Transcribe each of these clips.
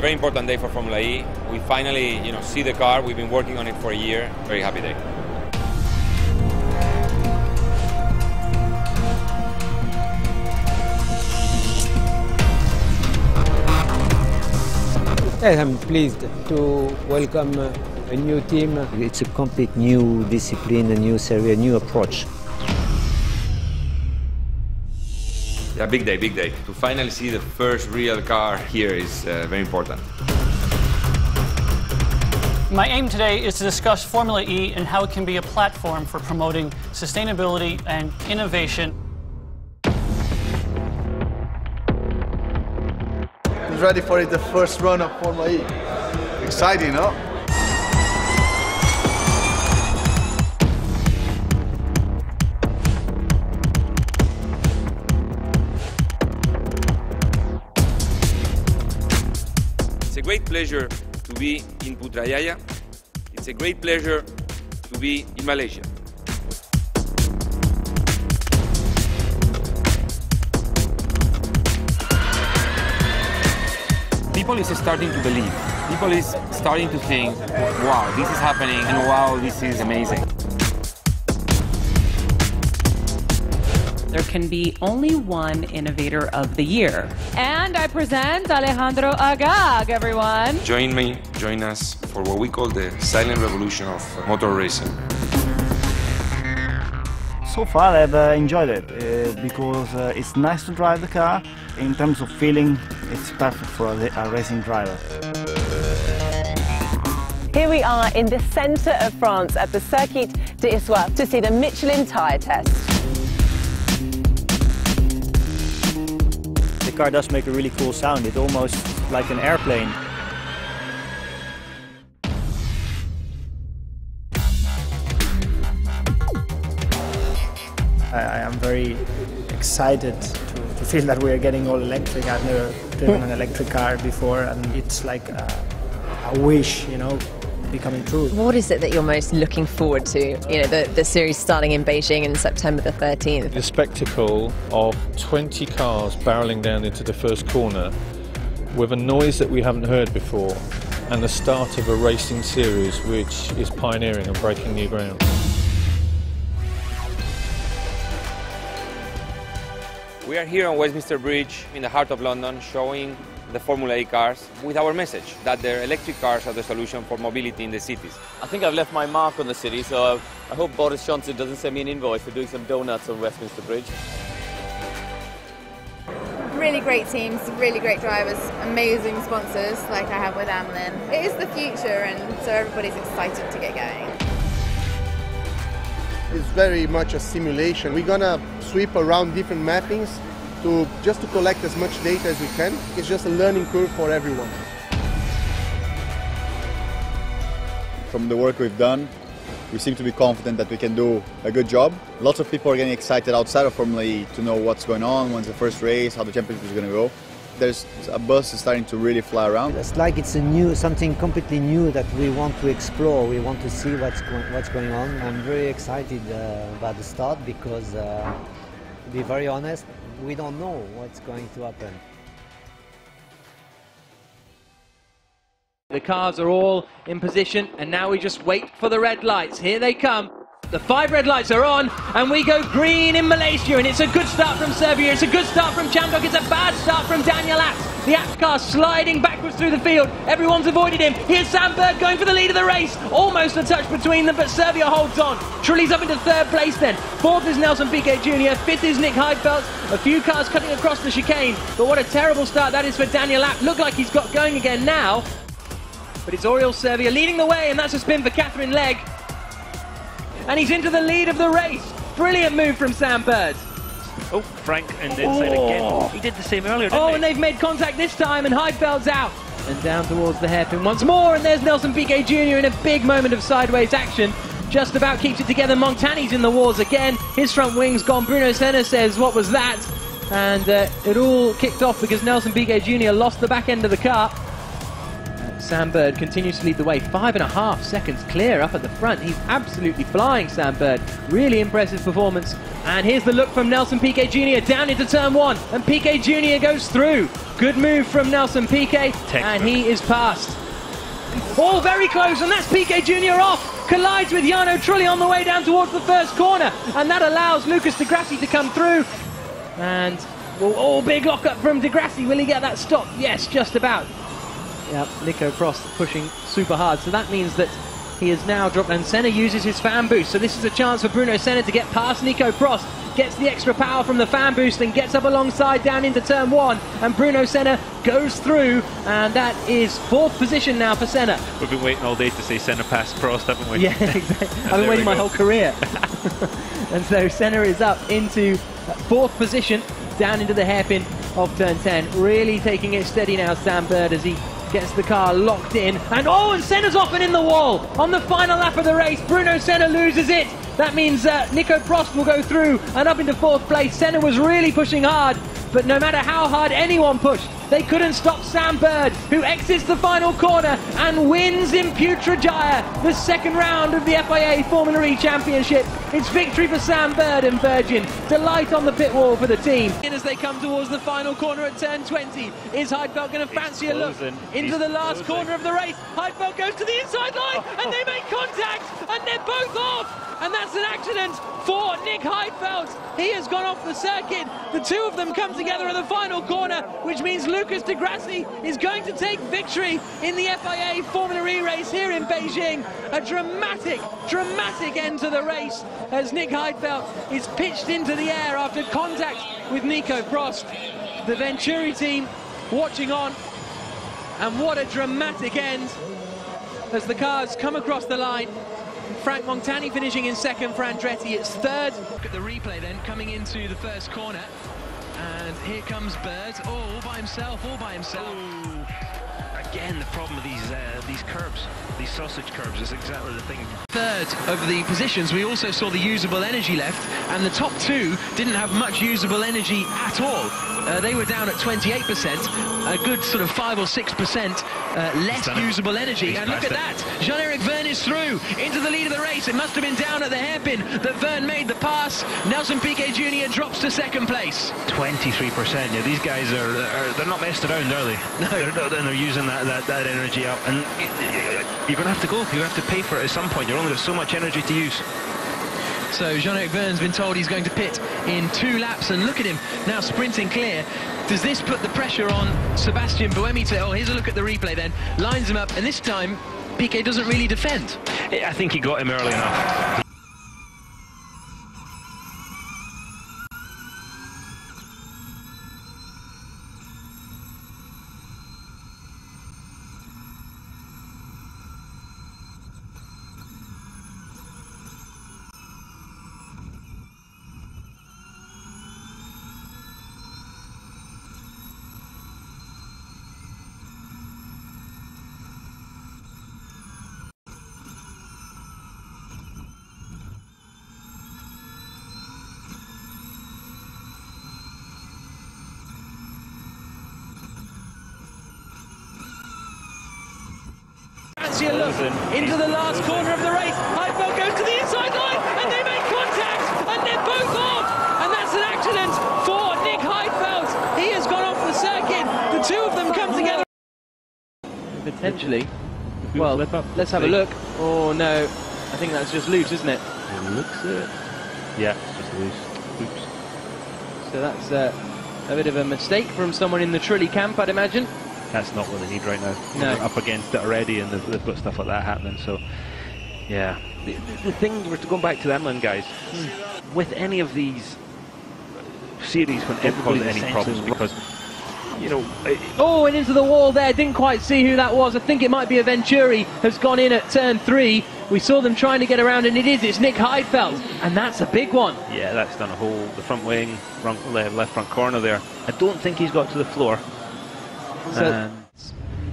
very important day for Formula E. We finally, see the car. We've been working on it for a year. Very happy day. Yes, I'm pleased to welcome a new team. It's a complete new discipline, a new series, a new approach. Yeah, big day, big day. To finally see the first real car here is very important. My aim today is to discuss Formula E and how it can be a platform for promoting sustainability and innovation. Who's ready for the first run of Formula E? Exciting, no? It's a great pleasure to be in Putrajaya. It's a great pleasure to be in Malaysia. People is starting to believe. People is starting to think, wow, this is happening, and wow, this is amazing. There can be only one Innovator of the Year. And I present Alejandro Agag, everyone. Join us for what we call the silent revolution of motor racing. So far I've enjoyed it because it's nice to drive the car. In terms of feeling, it's perfect for a racing driver. Here we are in the centre of France at the Circuit d'Issoire to see the Michelin tyre test. The car does make a really cool sound. It's almost like an airplane. I am very excited to feel that we are getting all electric. I've never driven an electric car before, and it's like a wish, becoming true. What is it that you're most looking forward to? The series starting in Beijing on September the 13th. The spectacle of 20 cars barreling down into the first corner with a noise that we haven't heard before, and the start of a racing series which is pioneering and breaking new ground. We are here on Westminster Bridge in the heart of London showing the Formula E cars with our message that their electric cars are the solution for mobility in the cities. I think I've left my mark on the city, so I hope Boris Johnson doesn't send me an invoice for doing some donuts on Westminster Bridge. Really great teams, really great drivers, amazing sponsors like I have with Amlin. It is the future, and so everybody's excited to get going. It's very much a simulation. We're gonna sweep around different mappings just to collect as much data as we can. It's just a learning curve for everyone. From the work we've done, we seem to be confident that we can do a good job. Lots of people are getting excited outside of Formula E to know what's going on, when's the first race, how the championship is going to go. There's a buzz is starting to really fly around. It's like it's something completely new that we want to explore. We want to see what's going on. I'm very excited about the start because, to be very honest, we don't know what's going to happen. The cars are all in position, and now we just wait for the red lights. Here they come. The 5 red lights are on, and we go green in Malaysia, and it's a good start from Serbia, it's a good start from Chamdok, it's a bad start from Daniel Abt. The Abt car sliding backwards through the field, everyone's avoided him. Here's Sam Bird going for the lead of the race, almost a touch between them, but Serbia holds on. Trulli's up into 3rd place then. 4th is Nelson Piquet Jr., 5th is Nick Heidfeld. A few cars cutting across the chicane, but what a terrible start that is for Daniel Abt. Look like he's got going again now, but it's Oriol Serbia leading the way, and that's a spin for Catherine Legg. And he's into the lead of the race. Brilliant move from Sam Bird. Oh, Frank, and then said again. He did the same earlier, didn't he? And they've made contact this time, and Heidfeld's out. And down towards the hairpin once more, and there's Nelson Piquet Jr. in a big moment of sideways action. Just about keeps it together. Montani's in the wars again. His front wing's gone. Bruno Senna says, what was that? And it all kicked off because Nelson Piquet Jr. lost the back end of the car. Sam Bird continues to lead the way, 5.5 seconds clear up at the front. He's absolutely flying, Sam Bird. Really impressive performance. And here's the look from Nelson Piquet Jr. down into turn 1, and Piquet Jr. goes through. Good move from Nelson Piquet, and he is passed. Oh, very close, and that's Piquet Jr. off. Collides with Jarno Trulli on the way down towards the first corner, and that allows Lucas Di Grassi to come through. And, oh, big lock-up from Di Grassi. Will he get that stop? Yes, just about. Yep, Nico Prost pushing super hard, so that means that he has now dropped, and Senna uses his fan boost, so this is a chance for Bruno Senna to get past Nico Prost, gets the extra power from the fan boost and gets up alongside down into turn 1, and Bruno Senna goes through, and that is 4th position now for Senna. We've been waiting all day to say Senna past Prost, haven't we? Yeah, exactly. I've been waiting my whole career. And so Senna is up into 4th position, down into the hairpin of turn 10. Really taking it steady now, Sam Bird, as he gets the car locked in, and Senna's off and in the wall on the final lap of the race. Bruno Senna loses it. That means Nico Prost will go through and up into 4th place. Senna was really pushing hard, but no matter how hard anyone pushed, they couldn't stop Sam Bird, who exits the final corner and wins in Putrajaya the 2nd round of the FIA Formula E Championship. It's victory for Sam Bird and Virgin. Delight on the pit wall for the team. As they come towards the final corner at turn 20, is Heidfeld going to fancy a look into the last corner of the race? Heidfeld goes to the inside line, and they make contact, and they're both off. And that's an accident for Nick Heidfeld. He has gone off the circuit. The two of them come together in the final corner, which means Lucas Di Grassi is going to take victory in the FIA Formula E race here in Beijing. A dramatic, dramatic end to the race as Nick Heidfeld is pitched into the air after contact with Nico Prost. The Venturi team watching on, and what a dramatic end as the cars come across the line. Frank Montani finishing in 2nd for Andretti. It's 3rd. Look at the replay then, coming into the first corner. And here comes Bird, all by himself, Oh. Again, the problem with these curbs, these sausage curbs, is exactly the thing. 3rd of the positions, we also saw the usable energy left, and the top 2 didn't have much usable energy at all. They were down at 28%, a good sort of 5 or 6% less usable energy. And look at that, Jean-Eric Vergne is through into the lead of the race. It must have been down at the hairpin that Vergne made the pass. Nelson Piquet Jr. drops to 2nd place. 23%. Yeah, these guys they're not messed around, are they? No, they're using that energy up, and you're going to have to go. You're going to have to pay for it at some point. You're only got so much energy to use. So Jean-Eric Vergne's been told he's going to pit in 2 laps, and look at him now sprinting clear. Does this put the pressure on Sebastian Buemi to, here's a look at the replay then, lines him up, and this time Piquet doesn't really defend. I think he got him early enough. Fancy a look into the last corner of the race. Heidfeld goes to the inside line, and they make contact, and they're both off. And that's an accident for Nick Heidfeld. He has gone off the circuit. The two of them come together. Potentially. Well, let's have a look. Oh no, I think that's just loose, isn't it? It looks it. Yeah, it's just loose. Oops. So that's a bit of a mistake from someone in the Trulli camp, I'd imagine. That's not what they need right now. No. They're up against it already, and they've got stuff like that happening. So, yeah. The thing, we're going back to the Emlyn guys, with any of these series when everybody's any problems, because, you know... and into the wall there, didn't quite see who that was. I think it might be a Venturi, has gone in at turn 3. We saw them trying to get around, and it's Nick Heidfeld, and that's a big one. Yeah, that's done a hole, the front wing, left front corner there. I don't think he's got to the floor. So,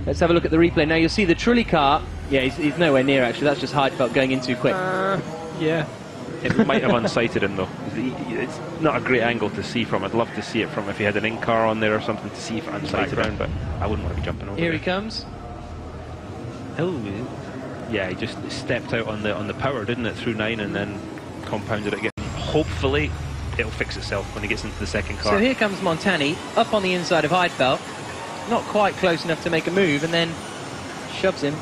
let's have a look at the replay. Now you'll see the Trulli car. Yeah, he's nowhere near actually. That's just Heidfeld going in too quick. Yeah. It might have unsighted him though. It's not a great angle to see from. I'd love to see it from if he had an in-car on there or something to see if it unsighted him, but I wouldn't want to be jumping over Here there. he comes. Oh, yeah, he just stepped out on the power, didn't it, through 9, and then compounded it again. Hopefully, it'll fix itself when he gets into the second car. So here comes Montani, up on the inside of Heidfeld. Not quite close enough to make a move, and then shoves him.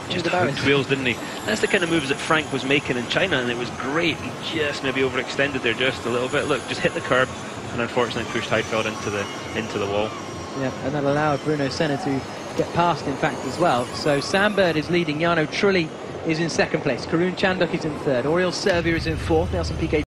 Just hooked wheels, didn't he? That's the kind of moves that Frank was making in China, and it was great. He just maybe overextended there just a little bit. Look, just hit the curb, and unfortunately pushed Heidfeld into the wall. Yeah, and that allowed Bruno Senna to get past, in fact, as well. So Sam Bird is leading. Jarno Trulli is in second place. Karun Chandhok is in third. Oriol Servia is in fourth. Nelson Piquet